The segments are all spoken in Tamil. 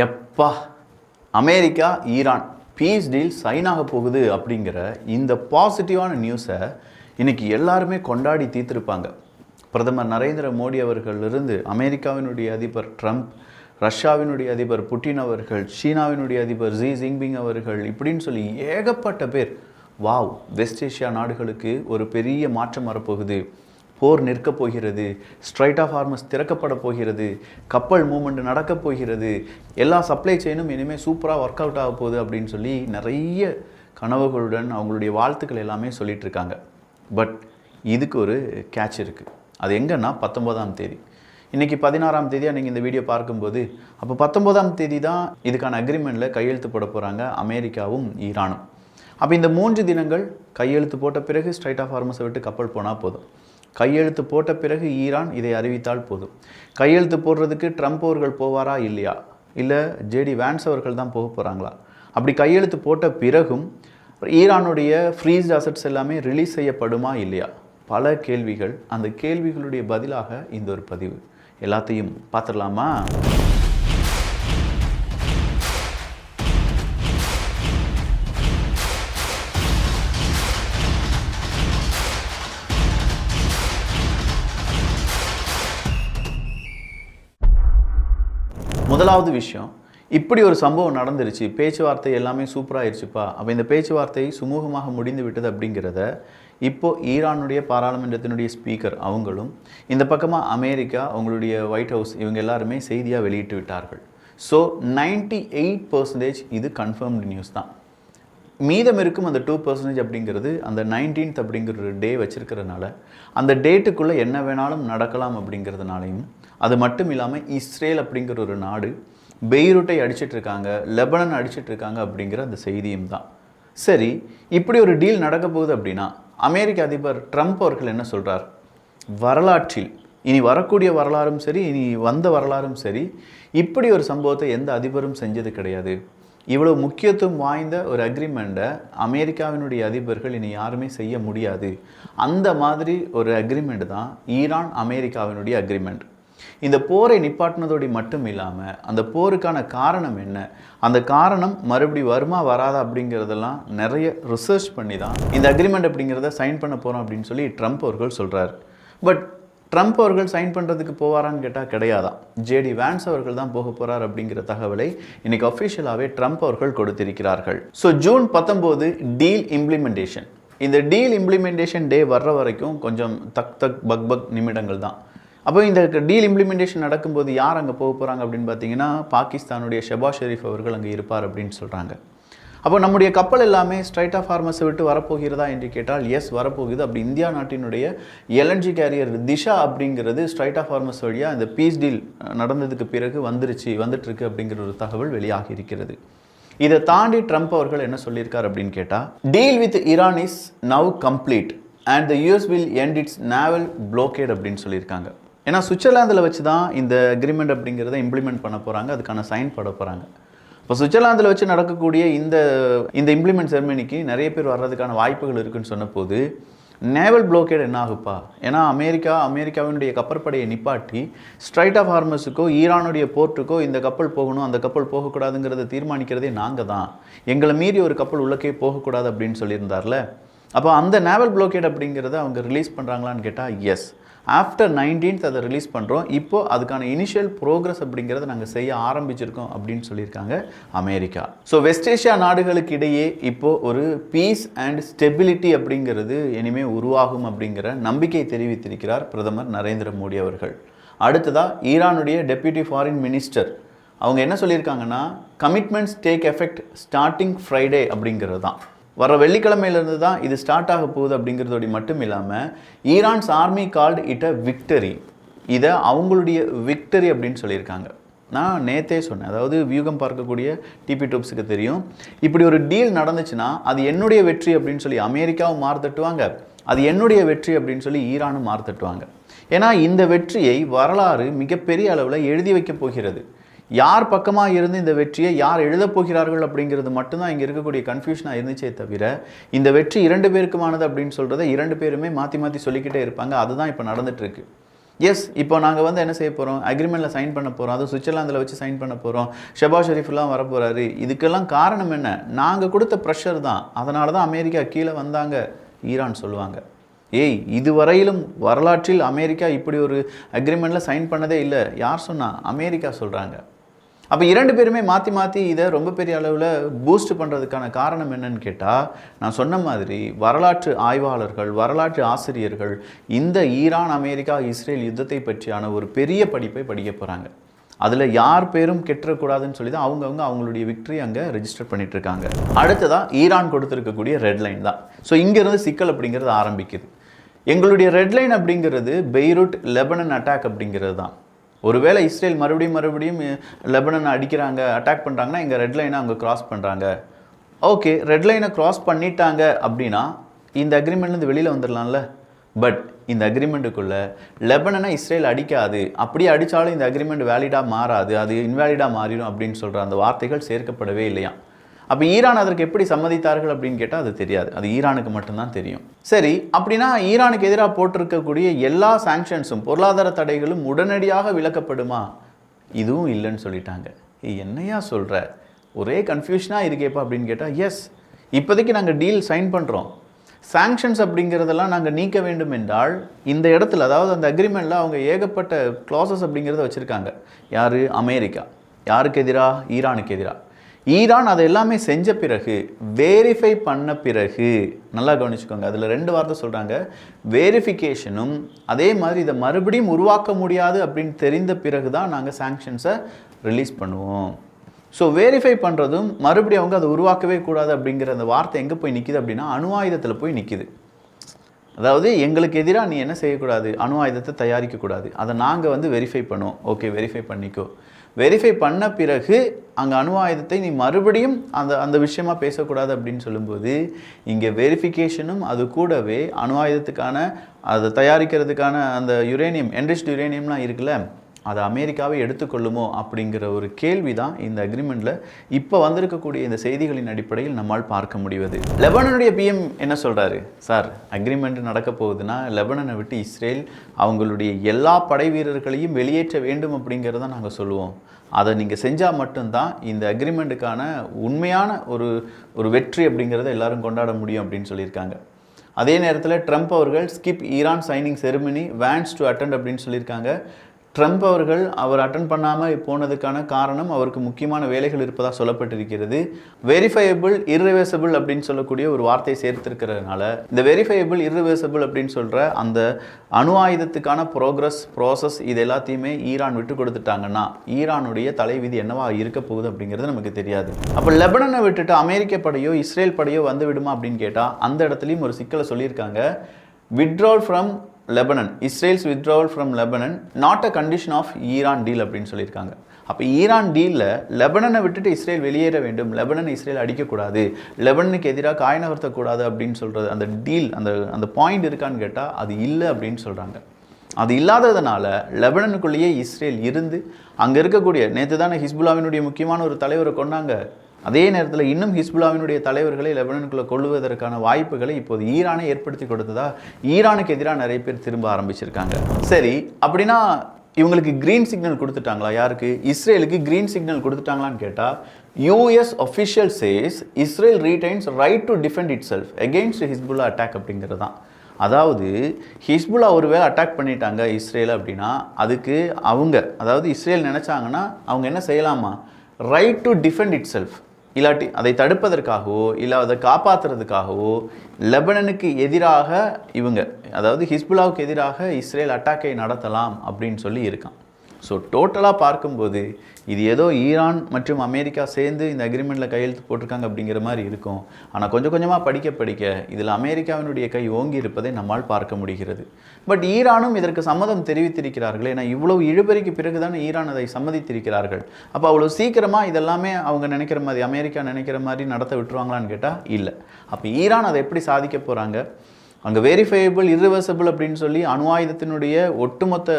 எப்பா America Iran peace deal sign ஆக போகுது அப்படிங்கிற இந்த பாசிட்டிவான நியூஸை இன்னைக்கு எல்லாருமே கொண்டாடி தீர்த்திருப்பாங்க. பிரதமர் நரேந்திர மோடி அவர்களிலிருந்து அமெரிக்காவினுடைய அதிபர் ட்ரம்ப், ரஷ்யாவினுடைய அதிபர் புட்டின் அவர்கள், சீனாவினுடைய அதிபர் ஜி ஜின்பிங் அவர்கள், இப்படின்னு சொல்லி ஏகப்பட்ட பேர் வாவ் வெஸ்ட் ஏஷியா நாடுகளுக்கு ஒரு பெரிய மாற்றம் வரப்போகுது, போர் நிற்கப் போகிறது, ஸ்ட்ரைட் ஆஃப் ஹார்மஸ் திறக்கப்பட போகிறது, கப்பல் மூவ்மெண்ட் நடக்கப் போகிறது, எல்லா சப்ளை செயினும் இனிமேல் சூப்பராக ஒர்க் அவுட் ஆக போகுது அப்படின்னு சொல்லி நிறைய கனவுகளுடன் அவங்களுடைய வாழ்த்துக்கள் எல்லாமே சொல்லிட்டு இருக்காங்க. பட் இதுக்கு ஒரு கேட்ச் இருக்குது. அது எங்கன்னா 19ஆம் தேதி. இன்றைக்கி 16ஆம் தேதியாக நீங்கள் இந்த வீடியோ பார்க்கும்போது அப்போ 19ஆம் தேதி தான் இதுக்கான அக்ரிமெண்ட்டில் கையெழுத்து போட போகிறாங்க அமெரிக்காவும் ஈரானும். அப்போ இந்த 3 தினங்கள் கையெழுத்து போட்ட பிறகு ஸ்ட்ரைட் ஆஃப் ஹார்மஸை விட்டு கப்பல் போனால் போதும். கையெழுத்து போட்ட பிறகு ஈரான் இதை அறிவித்தால் போதும். கையெழுத்து போடுறதுக்கு ட்ரம்ப் அவர்கள் போவாரா இல்லையா, இல்லை ஜேடி வேன்ஸ் அவர்கள் தான் போக போகிறாங்களா? அப்படி கையெழுத்து போட்ட பிறகும் ஈரானுடைய ஃப்ரீஸ்ட் அசட்ஸ் எல்லாமே ரிலீஸ் செய்யப்படுமா இல்லையா? பல கேள்விகள். அந்த கேள்விகளுடைய பதிலாக இந்த ஒரு பதிவு. எல்லாத்தையும் பார்த்துடலாமா? முதலாவது விஷயம், இப்படி ஒரு சம்பவம் நடந்துருச்சு, பேச்சுவார்த்தை எல்லாமே சூப்பராகிருச்சுப்பா. அப்போ இந்த பேச்சுவார்த்தை சுமூகமாக முடிந்து விட்டது அப்படிங்கிறத இப்போது ஈரானுடைய பாராளுமன்றத்தினுடைய ஸ்பீக்கர் அவங்களும், இந்த பக்கமாக அமெரிக்கா அவங்களுடைய ஒயிட் ஹவுஸ், இவங்க எல்லாருமே செய்தியாக வெளியிட்டு விட்டார்கள். ஸோ 98% இது கன்ஃபர்ம்டு நியூஸ் தான். மீதம் இருக்கும் அந்த 2% அப்படிங்கிறது அந்த 19th அப்படிங்கிற ஒரு டே வச்சுருக்கிறதுனால அந்த டேட்டுக்குள்ளே என்ன வேணாலும் நடக்கலாம் அப்படிங்கிறதுனாலையும், அது மட்டும் இல்லாமல் இஸ்ரேல் அப்படிங்கிற ஒரு நாடு பெய்ரூட்டை அடிச்சிட்ருக்காங்க, லெபனன் அடிச்சிட்ருக்காங்க அப்படிங்கிற அந்த செய்தியும் தான். சரி, இப்படி ஒரு டீல் நடக்க போகுது அப்படின்னா அமெரிக்க அதிபர் ட்ரம்ப் அவர்கள் என்ன சொல்கிறார்? வரலாற்றில் இனி வரக்கூடிய வரலாறும் சரி, இனி வந்த வரலாறும் சரி, இப்படி ஒரு சம்பவத்தை எந்த அதிபரும் செஞ்சது கிடையாது. இவ்வளோ முக்கியத்துவம் வாய்ந்த ஒரு அக்ரிமெண்ட்டை அமெரிக்காவினுடைய அதிபர்கள் இனி யாருமே செய்ய முடியாது. அந்த மாதிரி ஒரு அக்ரிமெண்ட் தான் ஈரான் அமெரிக்காவினுடைய அக்ரிமெண்ட். இந்த போரை நிப்பாட்டினதோடு மட்டும் இல்லாமல் அந்த போருக்கான காரணம் என்ன, அந்த காரணம் மறுபடி வருமா வராதா அப்படிங்கிறதெல்லாம் நிறைய ரிசர்ச் பண்ணி தான் இந்த அக்ரிமெண்ட் அப்படிங்கிறத சைன் பண்ண போகிறோம் அப்படின்னு சொல்லி ட்ரம்ப் அவர்கள் சொல்கிறார். பட் ட்ரம்ப் அவர்கள் சைன் பண்ணுறதுக்கு போவாரான்னு கேட்டால் கிடையாதான். ஜேடி வேன்ஸ் அவர்கள் தான் போக போகிறார் அப்படிங்கிற தகவலை இன்றைக்கி அஃபிஷியலாகவே ட்ரம்ப் அவர்கள் கொடுத்திருக்கிறார்கள். So June 19 deal implementation. இந்த டீல் இம்ப்ளிமெண்டேஷன் டே வர்ற வரைக்கும் கொஞ்சம் தக் பக் நிமிடங்கள் தான். அப்போ இந்த டீல் இம்ப்ளிமெண்டேஷன் நடக்கும்போது யார் அங்கே போக போகிறாங்க அப்படின்னு பார்த்தீங்கன்னா பாகிஸ்தானுடைய ஷெபாஸ் ஷெரீஃப் அவர்கள் அங்கே இருப்பார் அப்படின்னு சொல்கிறாங்க. அப்போ நம்முடைய கப்பல் எல்லாமே ஸ்ட்ரைட் ஆஃப் ஹார்மஸை விட்டு வரப்போகிறதா என்று கேட்டால் எஸ் வரப்போகுது. அப்படி இந்தியா நாட்டினுடைய LNG கேரியர் திஷா அப்படிங்கிறது ஸ்ட்ரைட் ஆஃப் ஹார்மஸ் வழியாக இந்த பீஸ் டீல் நடந்ததுக்கு பிறகு வந்துட்டுருக்கு அப்படிங்கிற ஒரு தகவல் வெளியாகி இருக்கிறது. இதை தாண்டி ட்ரம்ப் அவர்கள் என்ன சொல்லியிருக்கார் அப்படின்னு கேட்டால், deal with Iran is now complete and the US will end its naval blockade அப்படின்னு சொல்லியிருக்காங்க. ஏன்னா சுவிட்சர்லாந்தில் வச்சு தான் இந்த அக்ரிமெண்ட் அப்படிங்கிறத இம்ப்ளிமெண்ட் பண்ண போகிறாங்க, அதுக்கான சைன் பண்ண போகிறாங்க. இப்போ சுவிட்சர்லாந்தில் வச்சு நடக்கக்கூடிய இந்த இம்ப்ளிமெண்ட் செரமனிக்கு நிறைய பேர் வர்றதுக்கான வாய்ப்புகள் இருக்குதுன்னு சொன்னபோது நேவல் ப்ளோக்கேட் என்ன ஆகுப்பா? ஏன்னா அமெரிக்காவினுடைய கப்பற்படையை நிப்பாட்டி ஸ்ட்ரைட் ஆஃப் ஹார்மஸுக்கோ ஈரானுடைய போர்ட்டுக்கோ இந்த கப்பல் போகணும், அந்த கப்பல் போகக்கூடாதுங்கிறத தீர்மானிக்கிறதே நாங்கள் தான், எங்களை மீறி ஒரு கப்பல் உள்ளக்கே போகக்கூடாது அப்படின்னு சொல்லியிருந்தார்ல. அப்போ அந்த நேவல் ப்ளோக்கேட் அப்படிங்கிறத அவங்க ரிலீஸ் பண்ணுறாங்களான்னு கேட்டால் எஸ், ஆஃப்டர் 19th அதை ரிலீஸ் பண்ணுறோம். இப்போது அதுக்கான இனிஷியல் ப்ரோக்ரஸ் அப்படிங்கிறத நாங்கள் செய்ய ஆரம்பிச்சிருக்கோம் அப்படின்னு சொல்லியிருக்காங்க அமெரிக்கா. ஸோ வெஸ்ட் ஏஷியா நாடுகளுக்கு இடையே இப்போது ஒரு பீஸ் அண்ட் ஸ்டெபிலிட்டி அப்படிங்கிறது இனிமேல் உருவாகும் அப்படிங்கிற நம்பிக்கை தெரிவித்திருக்கிறார் பிரதமர் நரேந்திர மோடி அவர்கள். அடுத்ததாக ஈரானுடைய டெப்யூட்டி ஃபாரின் மினிஸ்டர் அவங்க என்ன சொல்லியிருக்காங்கன்னா, commitments take effect starting Friday அப்படிங்கிறது தான். வர வெள்ளிக்கிழமையிலேருந்து தான் இது ஸ்டார்ட் ஆக போகுது அப்படிங்கிறதோடு மட்டும் இல்லாமல் Iran's army called it a victory. இதை அவங்களுடைய விக்டரி அப்படின்னு சொல்லியிருக்காங்க. நான் நேற்றே சொன்னேன், அதாவது வியூகம் பார்க்கக்கூடிய டிபி டூப்ஸுக்கு தெரியும், இப்படி ஒரு டீல் நடந்துச்சுன்னா அது என்னுடைய வெற்றி அப்படின்னு சொல்லி அமெரிக்காவும் மார்த்தட்டுவாங்க, அது என்னுடைய வெற்றி அப்படின்னு சொல்லி ஈரானும் மார்த்தட்டுவாங்க. ஏன்னா இந்த வெற்றியை வரலாறு மிகப்பெரிய அளவில் எழுதி வைக்க போகிறது. யார் பக்கமாக இருந்து இந்த வெற்றியை யார் எழுதப் போகிறார்கள் அப்படிங்கிறது மட்டும்தான் இங்கே இருக்கக்கூடிய கன்ஃபியூஷனாக இருந்துச்சே தவிர, இந்த வெற்றி 2 பேருக்குமானது அப்படின்னு சொல்கிறத 2 பேருமே மாற்றி சொல்லிக்கிட்டே இருப்பாங்க. அதுதான் இப்போ நடந்துகிட்ருக்கு. எஸ், இப்போ நாங்கள் வந்து என்ன செய்ய போகிறோம், அக்ரிமெண்ட்டில் சைன் பண்ண போகிறோம், அதுவும் சுவிட்சர்லாந்தில் வச்சு சைன் பண்ண போகிறோம், ஷெபாஸ் ஷெரீஃப்லாம் வர போகிறாரு. இதுக்கெல்லாம் காரணம் என்ன? நாங்கள் கொடுத்த ப்ரெஷர் தான். அதனால தான் அமெரிக்கா கீழே வந்தாங்க ஈரான் சொல்லுவாங்க. ஏய், இதுவரையிலும் வரலாற்றில் அமெரிக்கா இப்படி ஒரு அக்ரிமெண்ட்டில் சைன் பண்ணதே இல்லை. யார் சொன்னா? அமெரிக்கா சொல்கிறாங்க. அப்போ 2 பேருமே மாற்றி மாற்றி இதை ரொம்ப பெரிய அளவில் பூஸ்ட் பண்ணுறதுக்கான காரணம் என்னன்னு கேட்டால், நான் சொன்ன மாதிரி வரலாற்று ஆய்வாளர்கள், வரலாற்று ஆசிரியர்கள் இந்த ஈரான் அமெரிக்கா இஸ்ரேல் யுத்தத்தை பற்றியான ஒரு பெரிய படிப்பை படிக்க போகிறாங்க. அதில் யார் பேரும் கெட்டுறக்கூடாதுன்னு சொல்லி தான் அவங்களுடைய விக்ட்ரி அங்கே ரெஜிஸ்டர் பண்ணிட்டு இருக்காங்க. அடுத்ததாக ஈரான் கொடுத்துருக்கக்கூடிய ரெட் லைன் தான். ஸோ இங்கேருந்து சிக்கல் அப்படிங்கிறது ஆரம்பிக்குது. எங்களுடைய ரெட் லைன் அப்படிங்கிறது பெய்ரூட் லெபனன் அட்டாக் அப்படிங்கிறது தான். ஒருவேளை இஸ்ரேல் மறுபடியும் லெபனனை அடிக்கிறாங்க, அட்டாக் பண்ணுறாங்கன்னா இங்கே ரெட் லைனை அவங்க கிராஸ் பண்ணுறாங்க. ஓகே, ரெட் லைனை கிராஸ் பண்ணிட்டாங்க அப்படின்னா இந்த அக்ரிமெண்ட்லேருந்து வெளியில் வந்துடலாம்ல. பட் இந்த அக்ரிமெண்ட்டுக்குள்ளே லெபனனை இஸ்ரேல் அடிக்காது, அப்படியே அடித்தாலும் இந்த அக்ரிமெண்ட் வேலிடாக மாறாது, அது இன்வேலிடாக மாறிடும் அப்படின்னு சொல்கிற அந்த வார்த்தைகள் சேர்க்கப்படவே இல்லையா. அப்போ ஈரான் அதற்கு எப்படி சம்மதித்தார்கள் அப்படின்னு கேட்டால் அது தெரியாது. அது ஈரானுக்கு மட்டும்தான் தெரியும். சரி, அப்படின்னா ஈரானுக்கு எதிராக போட்டிருக்கக்கூடிய எல்லா சாங்ஷன்ஸும், பொருளாதார தடைகளும் உடனடியாக விலக்கப்படுமா? இதுவும் இல்லைன்னு சொல்லிட்டாங்க. என்னையா சொல்கிற, ஒரே கன்ஃபியூஷனாக இருக்கேப்பா அப்படின்னு கேட்டால், எஸ், இப்போதைக்கு நாங்கள் டீல் சைன் பண்ணுறோம், சாங்ஷன்ஸ் அப்படிங்கிறதெல்லாம் நாங்கள் நீக்க வேண்டும் என்றால் இந்த இடத்துல, அதாவது அந்த அக்ரிமெண்ட்டில் அவங்க ஏகப்பட்ட க்ளாசஸ் அப்படிங்கிறத வச்சுருக்காங்க. யார்? அமெரிக்கா. யாருக்கு எதிராக? ஈரானுக்கு எதிராக. ஈரான் அதை எல்லாமே செஞ்ச பிறகு, வேரிஃபை பண்ண பிறகு, நல்லா கவனிச்சுக்கோங்க, அதில் 2 வார்த்தை சொல்கிறாங்க, வேரிஃபிகேஷனும் அதே மாதிரி இதை மறுபடியும் உருவாக்க முடியாது அப்படின்னு தெரிந்த பிறகு தான் நாங்கள் சாங்ஷன்ஸை ரிலீஸ் பண்ணுவோம். ஸோ வேரிஃபை பண்ணுறதும் மறுபடியும் அவங்க அதை உருவாக்கவே கூடாது அப்படிங்கிற அந்த வார்த்தை எங்கே போய் நிற்கிது அப்படின்னா அணு ஆயுதத்தில் போய் நிற்கிது. அதாவது எங்களுக்கு எதிராக நீ என்ன செய்யக்கூடாது, அணு ஆயுதத்தை தயாரிக்கக்கூடாது, அதை நாங்கள் வந்து வெரிஃபை பண்ணுவோம். ஓகே, வெரிஃபை பண்ணிக்கோ. வெரிஃபை பண்ண பிறகு அங்கே அணு ஆயுதத்தை நீ மறுபடியும் அந்த விஷயமா பேசக்கூடாது அப்படின்னு சொல்லும்போது, இங்கே வெரிஃபிகேஷனும் அது கூடவே அணு ஆயுதத்துக்கான அதை தயாரிக்கிறதுக்கான அந்த யுரேனியம், என்ரிச்டு யுரேனியம்லாம் இருக்குல்ல, அதை அமெரிக்காவை எடுத்துக்கொள்ளுமோ அப்படிங்கிற ஒரு கேள்வி தான் இந்த அக்ரிமெண்ட்டில் இப்போ வந்திருக்கக்கூடிய இந்த செய்திகளின் அடிப்படையில் நம்மால் பார்க்க முடிவது. லெபனனுடைய பிஎம் என்ன சொல்கிறாரு? சார், அக்ரிமெண்ட் நடக்க போகுதுன்னா லெபனனை விட்டு இஸ்ரேல் அவங்களுடைய எல்லா படை வீரர்களையும் வெளியேற்ற வேண்டும் அப்படிங்கிறத நாங்கள் சொல்லுவோம். அதை நீங்கள் செஞ்சால் மட்டும்தான் இந்த அக்ரிமெண்ட்டுக்கான உண்மையான ஒரு வெற்றி அப்படிங்கிறத எல்லாரும் கொண்டாட முடியும் அப்படின்னு சொல்லியிருக்காங்க. அதே நேரத்தில் ட்ரம்ப் அவர்கள் skip Iran signing ceremony vans to attend அப்படின்னு சொல்லியிருக்காங்க. ட்ரம்ப் அவர்கள் அவர் அட்டன் பண்ணாமல் போனதுக்கான காரணம் அவருக்கு முக்கியமான வேலைகள் இருப்பதாக சொல்லப்பட்டிருக்கிறது. வெரிஃபையபிள் இர்ரிவர்சிபிள் அப்படின்னு சொல்லக்கூடிய ஒரு வார்த்தையை சேர்த்திருக்கிறதுனால இந்த வெரிஃபையபிள் இர்ரிவர்சிபிள் அப்படின்னு சொல்கிற அந்த அணு ஆயுதத்துக்கான ப்ராசஸ் இது எல்லாத்தையுமே ஈரான் விட்டு கொடுத்துட்டாங்கன்னா ஈரானுடைய தலைவிதி என்னவா இருக்க போகுது அப்படிங்கிறது நமக்கு தெரியாது. அப்போ லெபனனை விட்டுட்டு அமெரிக்க படையோ இஸ்ரேல் படையோ வந்து விடுமா அப்படின்னு கேட்டால் அந்த இடத்துலையும் ஒரு சிக்கலை சொல்லியிருக்காங்க. withdrawal from Lebanon, Israel's withdrawal from Lebanon not a condition of Iran deal அப்படின்னு சொல்லியிருக்காங்க. அப்போ ஈரான் டீலில் லெபனனை விட்டுட்டு இஸ்ரேல் வெளியேற வேண்டும், லெபனன் இஸ்ரேல் அடிக்கக்கூடாது, லெபனனுக்கு எதிராக காய் நகர்த்தக்கூடாது அப்படின்னு சொல்கிறது அந்த டீல் அந்த பாயிண்ட் இருக்கான்னு கேட்டால் அது இல்லை அப்படின்னு சொல்கிறாங்க. அது இல்லாததுனால லெபனனுக்குள்ளேயே இஸ்ரேல் இருந்து அங்கே இருக்கக்கூடிய, நேற்று தானே ஹிஸ்புல்லாவினுடைய முக்கியமான ஒரு தலைவரை கொண்டாங்க, அதே நேரத்தில் இன்னும் ஹிஸ்புல்லாவினுடைய தலைவர்களை லெபனனுக்குள்ளே கொள்வதற்கான வாய்ப்புகளை இப்போது ஈரானை ஏற்படுத்தி கொடுத்ததா ஈரானுக்கு எதிராக நிறைய பேர் திரும்ப ஆரம்பிச்சிருக்காங்க. சரி, அப்படின்னா இவங்களுக்கு கிரீன் சிக்னல் கொடுத்துட்டாங்களா? யாருக்கு? இஸ்ரேலுக்கு கிரீன் சிக்னல் கொடுத்துட்டாங்களான்னு கேட்டால் US official says Israel retains right to defend itself against Hezbollah attack அப்படிங்கிறது தான். அதாவது ஹிஸ்புல்லா ஒருவேளை அட்டாக் பண்ணிட்டாங்க இஸ்ரேல் அப்படின்னா அதுக்கு அதாவது இஸ்ரேல் நினச்சாங்கன்னா அவங்க என்ன செய்யலாமா? Right to defend it self, இல்லாட்டி அதை தடுப்பதற்காகவோ இல்லை அதை காப்பாற்றுறதுக்காகவோ லெபனனுக்கு எதிராக அதாவது ஹிஸ்புல்லாவுக்கு எதிராக இஸ்ரேல் அட்டாக்கை நடத்தலாம் அப்படின்னு சொல்லி இருக்கான். ஸோ டோட்டலாக பார்க்கும்போது இது ஏதோ ஈரான் மற்றும் அமெரிக்கா சேர்ந்து இந்த அக்ரிமெண்ட்டில் கையெழுத்து போட்டிருக்காங்க அப்படிங்கிற மாதிரி இருக்கும். ஆனால் கொஞ்சம் கொஞ்சமாக படிக்க இதில் அமெரிக்காவினுடைய கை ஓங்கி இருப்பதை நம்மால் பார்க்க முடிகிறது. பட் ஈரானும் இதற்கு சம்மதம் தெரிவித்திருக்கிறார்கள். ஏன்னா இவ்வளவு இழுபறிக்கு பிறகு தானே ஈரான் அதை சம்மதித்திருக்கிறார்கள். அப்போ அவ்வளோ சீக்கிரமாக இதெல்லாமே அவங்க நினைக்கிற மாதிரி, அமெரிக்கா நினைக்கிற மாதிரி நடத்த விட்டுருவாங்களான்னு கேட்டால் இல்லை. அப்போ ஈரான் அதை எப்படி சாதிக்க போகிறாங்க? அங்கே வெரிஃபையபிள் இர்ரிவர்சபிள் அப்படின்னு சொல்லி அணு ஆயுதத்தினுடைய ஒட்டுமொத்த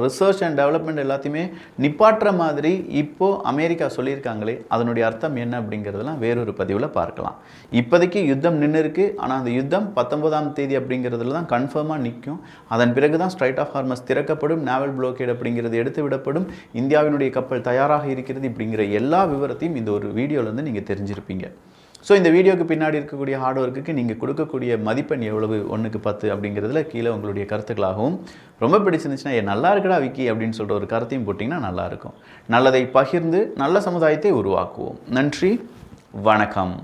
ரிசர்ச் அண்ட் டெவலப்மெண்ட் எல்லாத்தையுமே நிப்பாட்டுற மாதிரி இப்போது அமெரிக்கா சொல்லியிருக்காங்களே, அதனுடைய அர்த்தம் என்ன அப்படிங்கிறதெல்லாம் வேறொரு பதிவில் பார்க்கலாம். இப்போதைக்கு யுத்தம் நின்று இருக்குது. ஆனால் அந்த யுத்தம் 19ஆம் தேதி அப்படிங்கிறதுல தான் கன்ஃபார்மாக நிற்கும். அதன் பிறகு தான் ஸ்ட்ரைட் ஆஃப் ஹார்மஸ் திறக்கப்படும், நேவல் ப்ளோக்கேட் அப்படிங்கிறது எடுத்து விடப்படும், இந்தியாவினுடைய கப்பல் தயாராக இருக்கிறது. இப்படிங்கிற எல்லா விவரத்தையும் இந்த ஒரு வீடியோலேருந்து நீங்கள் தெரிஞ்சிருப்பீங்க. ஸோ இந்த வீடியோக்கு பின்னாடி இருக்கக்கூடிய ஹார்ட் ஒர்க்குக்கு நீங்கள் கொடுக்கக்கூடிய மதிப்பெண் எவ்வளவு 1க்கு 10 அப்படிங்கிறதுல கீழே உங்களுடைய கருத்துக்களாகவும், ரொம்ப பிடிச்சிருந்துச்சுன்னா நல்லா இருக்குடா விக்கி அப்படின்னு சொல்கிற ஒரு கருத்தையும் போட்டிங்கன்னா நல்லாயிருக்கும். நல்லதை பகிர்ந்து நல்ல சமுதாயத்தை உருவாக்குவோம். நன்றி, வணக்கம்.